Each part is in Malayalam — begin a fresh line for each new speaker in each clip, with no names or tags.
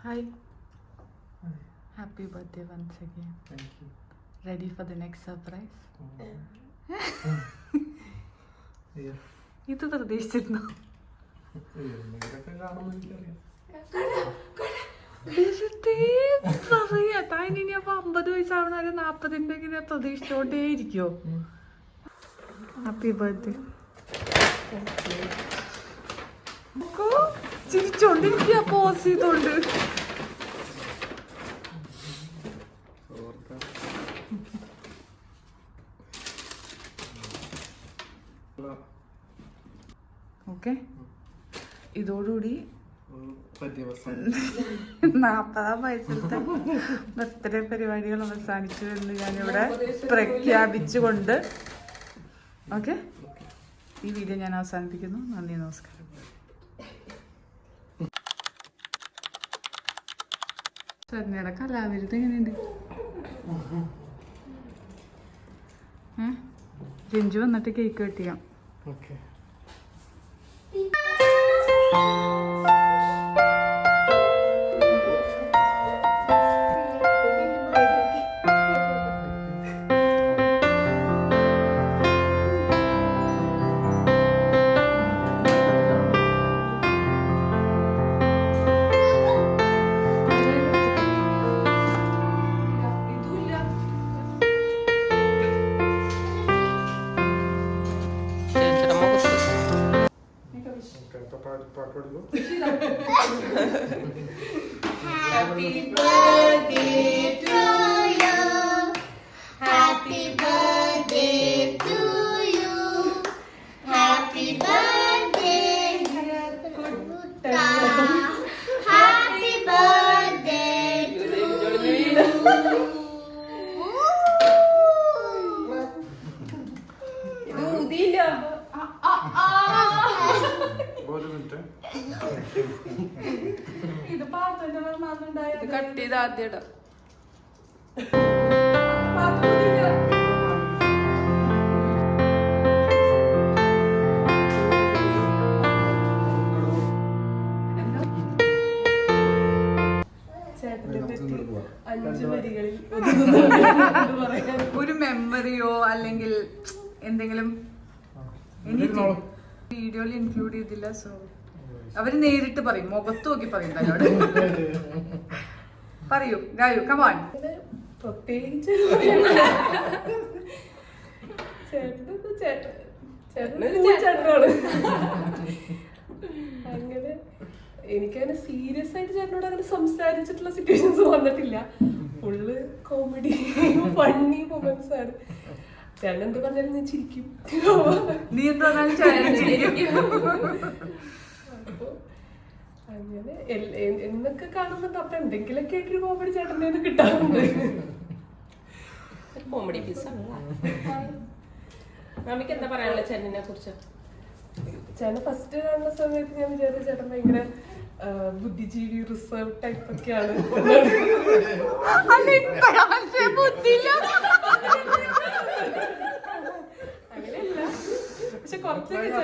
Hi. Happy birthday once again.
Thank you.
Ready for the next surprise?
Yeah.
ഇത് പ്രതീക്ഷിച്ചിരുന്നു. താനിനിയപ്പോ 50 വയസ്സാവണ 40 ഇങ്ങനെ പ്രതീക്ഷിച്ചോണ്ടേ ഇരിക്കോ? Happy birthday. ചിരിച്ചോണ്ടിരിക്കുക പോസ് ചെയ്തോണ്ട്. ഓക്കെ, ഇതോടുകൂടി 40-ാം വയസ്സിലത്തെ ബർത്ത്ഡേ പരിപാടികൾ അവസാനിച്ചു എന്ന് ഞാനിവിടെ പ്രഖ്യാപിച്ചുകൊണ്ട് ഓക്കെ ഈ വീഡിയോ ഞാൻ അവസാനിപ്പിക്കുന്നു. നന്ദി, നമസ്കാരം. ശരണ്യയുടെ കലാവിരുത് എങ്ങനെയുണ്ട്? രഞ്ജു വന്നിട്ട് കേക്ക് കട്ട് ചെയ്യാം.
Okay.
Happy birthday to you. Happy birthday to you. Happy birthday, Kutta. Happy birthday to you.
ഇത് ഊതിയില്ല.
ഇത് പാത്തന്റെ
ഇത് കട്ട് ചെയ്ത് ആദ്യം ഇടാം.
ഒരു മെമ്മറിയോ അല്ലെങ്കിൽ എന്തെങ്കിലും വീഡിയോയിൽ ഇൻക്ലൂഡ് ചെയ്തില്ല. സോ അവര് നേരിട്ട് പറയും, മുഖത്ത് നോക്കി പറയും. തന്നോട് പറയൂ, ഗായു, കമാൺ.
പ്രത്യേകിച്ച് അങ്ങനെ എനിക്കങ്ങനെ സീരിയസ് ആയിട്ട് ചേട്ടനോട് അങ്ങനെ സംസാരിച്ചിട്ടുള്ള സിറ്റുവേഷൻസ് വന്നിട്ടില്ല. ഫുള്ള് കോമഡി ഫണ്ണി മൊമെന്റ്സ് ആണ്. ചേട്ടൻ എന്ത് പറഞ്ഞാലും ഞാൻ ചിരിക്കും.
നീ എന്താ
അപ്പൊ അങ്ങനെ എന്നൊക്കെ കാണുന്നുണ്ട്. അപ്പൊ എന്തെങ്കിലുമൊക്കെ ആയിട്ടൊരു കോമഡി ചേട്ടൻ്റെ കയ്യിൽ നിന്ന് കിട്ടാറുണ്ട്.
കോമഡി പീസ് നമുക്ക് എന്താ പറയാനുള്ള ചേട്ടനെ കുറിച്ച്?
ചേട്ടൻ ഫസ്റ്റ് കാണുന്ന സമയത്ത് ഞാൻ വിചാരിച്ച ചേട്ടൻ ഭയങ്കര ബുദ്ധിജീവി റിസർവ് ടൈപ്പ് ഒക്കെയാണ്. അങ്ങനെയല്ല, പക്ഷെ കുറച്ചൊക്കെ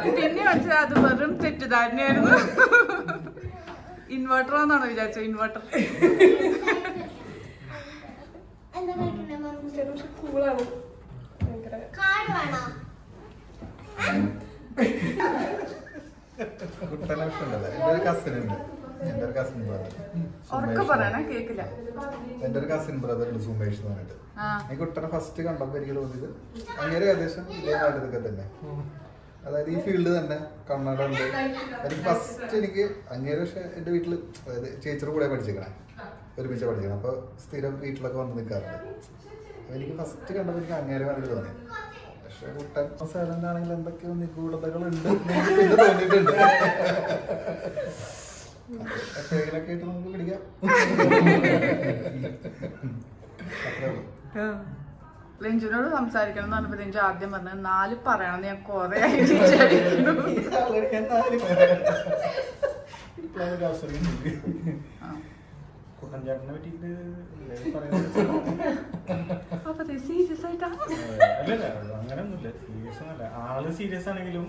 പിന്നെ മനസ്സിലായി അത് വെറും തെറ്റിദ്ധാരണയായിരുന്നു. ഇൻവെർട്ടർ ആണെന്നാണോ വിചാരിച്ചത്? ഇൻവെർട്ടർ
പക്ഷെ കൂളാണ് ഭയങ്കര.
ഉറക്കെ പറയണേ, കേക്കില്ല.
എന്റെ ഒരു കസിൻ ബ്രദർ ഉണ്ട്, സുമേഷ് എന്ന് പറഞ്ഞിട്ട്. ഈ കുട്ടനെ ഫസ്റ്റ് കണ്ടപ്പോ എനിക്ക് തോന്നിയത് അങ്ങനെ ഏകദേശം ഇതേമായിട്ടൊക്കെ തന്നെ. അതായത് ഈ ഫീൽഡ് തന്നെ കണ്ണട ഉണ്ട്. എനിക്ക് ഫസ്റ്റ് എനിക്ക് അങ്ങേരെ, പക്ഷെ എന്റെ വീട്ടില് അതായത് ചേച്ചിയുടെ കൂടെ പഠിച്ചേക്കണേ, ഒരുമിച്ച് പഠിച്ചേക്കണം. അപ്പൊ സ്ഥിരം വീട്ടിലൊക്കെ വന്ന് നിൽക്കാറുണ്ട്. എനിക്ക് ഫസ്റ്റ് കണ്ടപ്പോ എനിക്ക് അങ്ങേരെ മാതിരി തോന്നി. പക്ഷെ കുട്ടൻ സൈലന്റ് ആണെങ്കിൽ എന്തൊക്കെയോ നിഗൂഢതകളുണ്ട് പിന്നെ തോന്നിയിട്ടുണ്ട്. എപ്പോഴെങ്കിലൊക്കെ ആയിട്ട് നമുക്ക് പിടിക്കാം.
രഞ്ജുനോട് സംസാരിക്കണം എന്ന് പറഞ്ഞപ്പോ രഞ്ജു ആദ്യം പറഞ്ഞത് 4 പറയണം. ഞാൻ കൊറേ
കുട്ടൻചേട്ടനെ പറ്റിയിട്ട്
സീരിയസ് ആയിട്ടാ?
അല്ലല്ല, അങ്ങനെയൊന്നുമില്ല. സീരിയസ് ഒന്നല്ല, ആള് സീരിയസ് ആണെങ്കിലും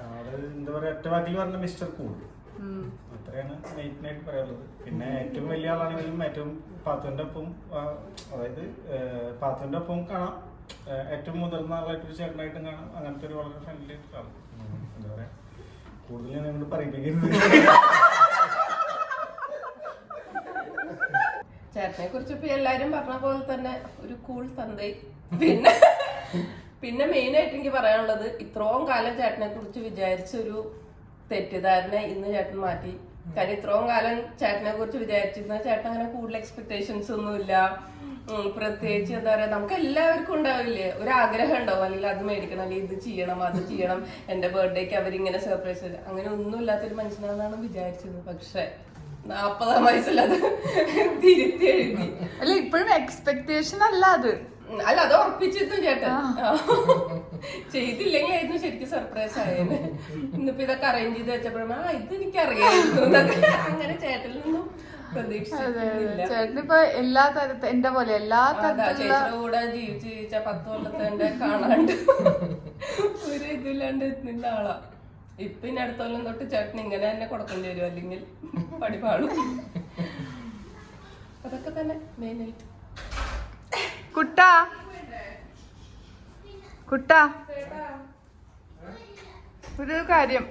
ആള് എന്താ പറയാ,
ഒറ്റ വാക്കിൽ പറഞ്ഞ മിസ്റ്റർ കൂൾ. അത്രയാണ് മെയിനായിട്ട് പറയാനുള്ളത്. പിന്നെ ഏറ്റവും വലിയ ആളാണെങ്കിലും ഏറ്റവും പാത്തുവിന്റെ ഒപ്പം, അതായത് പാത്തുവിന്റെ ഒപ്പം കാണാം, ഏറ്റവും മുതിർന്ന ആളായിട്ടൊരു ചേട്ടനായിട്ടും കാണാം. അങ്ങനത്തെ ഒരു വളരെ ഫ്രണ്ട്ലി ആയിട്ടാണ്. എന്താ പറയാ, കൂടുതൽ ഞാൻ നിങ്ങളോട് പറയിപ്പിക്കരുത്.
ചേട്ടനെ കുറിച്ച് ഇപ്പൊ എല്ലാരും പറഞ്ഞ പോലെ തന്നെ ഒരു കൂൾ തന്തൈ. പിന്നെ മെയിൻ ആയിട്ട് എനിക്ക് പറയാനുള്ളത്, ഇത്രയും കാലം ചേട്ടനെ കുറിച്ച് വിചാരിച്ച ഒരു തെറ്റിദ്ധാരണ ഇന്ന് ചേട്ടൻ മാറ്റി. കാരണം ഇത്രയും കാലം ചേട്ടനെ കുറിച്ച് വിചാരിച്ചിരുന്ന ചേട്ടൻ അങ്ങനെ കൂടുതൽ എക്സ്പെക്ടേഷൻസ് ഒന്നുമില്ല. പ്രത്യേകിച്ച് എന്താ പറയാ, നമുക്ക് എല്ലാവർക്കും ഉണ്ടാവില്ലേ ഒരു ആഗ്രഹം ഉണ്ടാവും, അല്ലെങ്കിൽ അത് മേടിക്കണം, അല്ലെങ്കിൽ ഇത് ചെയ്യണം, അത് ചെയ്യണം, എന്റെ ബർത്ത്ഡേക്ക് അവരിങ്ങനെ സർപ്രൈസ് ചെയ്ത്, അങ്ങനെ ഒന്നും ഇല്ലാത്തൊരു മനുഷ്യനാണെന്നാണ് വിചാരിച്ചത്. പക്ഷെ 40-ാം വയസ്സിൽ അത് തിരുത്തി എഴുതി.
അല്ല ഇപ്പോഴും എക്സ്പെക്ടേഷൻ അല്ല അത്,
അല്ല അത് ഉറപ്പിച്ചിരുന്നു ചേട്ടൻ. ചെയ്തില്ലെങ്കിൽ ആയിരുന്നു ശരിക്കും സർപ്രൈസ് ആയേന്. ഇന്നിപ്പോ ഇതൊക്കെ അറേഞ്ച് ചെയ്ത് വെച്ചപ്പോഴും ഇത് എനിക്ക് അറിയായിരുന്നു എന്നൊക്കെ അങ്ങനെ ചേട്ടനിൽ നിന്നും പ്രതീക്ഷിച്ചില്ല.
ചേട്ടനിപ്പോ എല്ലാ തരത്തിൽ എന്റെ പോലെ എല്ലാ
ചേച്ചിയുടെ കൂടെ ജീവിച്ച 10 കൊല്ലത്തെ എന്റെ കാണാണ്ട് ഒരു ഇതില്ലാണ്ട് നിന്ന ആളാ. ഇപ്പൊ ഇനി അടുത്ത കൊല്ലം തൊട്ട് ചേട്ടൻ ഇങ്ങനെ തന്നെ കൊടുക്കേണ്ടി വരും, അല്ലെങ്കിൽ പടി പാടും. അതൊക്കെ തന്നെ മെയിനായിട്ട്.
കുട്ടാ കുട്ടാ ഒരു കാര്യം,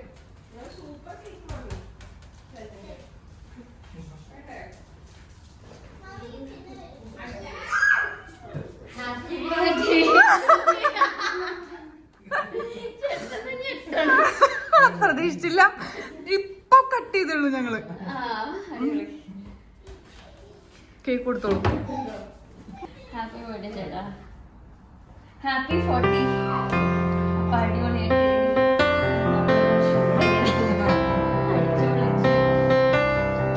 Happy birthday.
പ്രതീക്ഷിച്ചില്ല, ഇപ്പൊ കട്ട് ചെയ്തുള്ളൂ ഞങ്ങള്. കേക്ക് കൊടുത്തോളൂ.
ഹാപ്പി ബർത്ത്ഡേ ചേട്ടാ. ഹാപ്പി 40. അപ്പൊ അടിപൊളിയായിട്ട്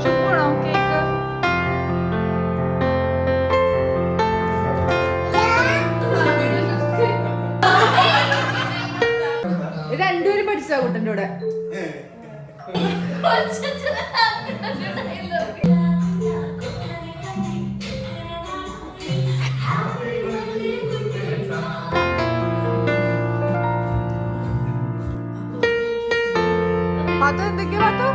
ചുമ്മാണോ കേക്ക്? രണ്ടുപേരും പഠിച്ചാ കുട്ടൻ്റെ കൂടെ. പാത്തു എന്തൊക്കെയാ പാത്തു?